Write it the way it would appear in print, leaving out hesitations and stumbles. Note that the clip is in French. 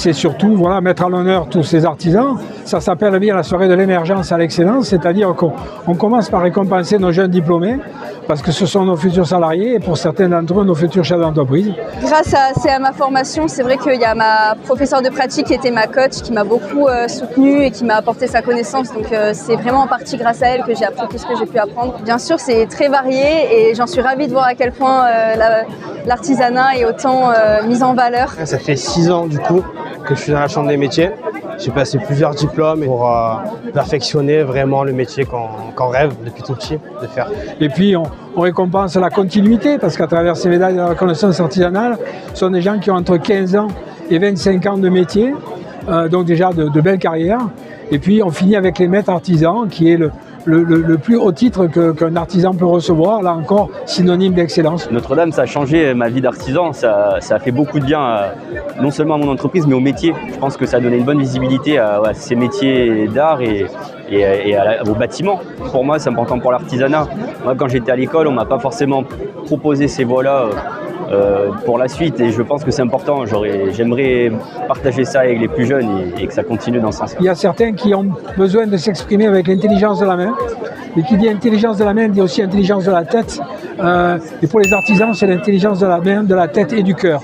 c'est surtout voilà, mettre à l'honneur tous ces artisans. Ça s'appelle bien la soirée de l'émergence à l'excellence, c'est-à-dire qu'on commence par récompenser nos jeunes diplômés, parce que ce sont nos futurs salariés et pour certains d'entre eux, nos futurs chefs d'entreprise. Grâce à ma formation, c'est vrai qu'il y a ma professeure de pratique qui était ma coach, qui m'a beaucoup soutenue et qui m'a apporté sa connaissance. Donc c'est vraiment en partie grâce à elle que j'ai appris tout ce que j'ai pu apprendre. Bien sûr, c'est très varié et j'en suis ravie de voir à quel point l'artisanat est autant mis en valeur. Ça fait 6 ans du coup que je suis dans la chambre des métiers. J'ai passé plusieurs diplômes pour perfectionner vraiment le métier qu'on rêve depuis tout petit de faire. Et puis on récompense la continuité parce qu'à travers ces médailles de la reconnaissance artisanale, ce sont des gens qui ont entre 15 ans et 25 ans de métier, donc déjà de belles carrières. Et puis on finit avec les maîtres artisans qui est le plus haut titre qu'un artisan peut recevoir, là encore synonyme d'excellence. Notre-Dame, ça a changé ma vie d'artisan, ça a fait beaucoup de bien non seulement à mon entreprise mais au métier. Je pense que ça a donné une bonne visibilité à ces métiers d'art et au bâtiment. Pour moi, c'est important pour l'artisanat. Moi, quand j'étais à l'école, on ne m'a pas forcément proposé ces voies-là pour la suite et je pense que c'est important. J'aimerais partager ça avec les plus jeunes et que ça continue dans ce sens. Il y a certains qui ont besoin de s'exprimer avec l'intelligence de la main. Et qui dit intelligence de la main dit aussi intelligence de la tête. Et pour les artisans, c'est l'intelligence de la main, de la tête et du cœur.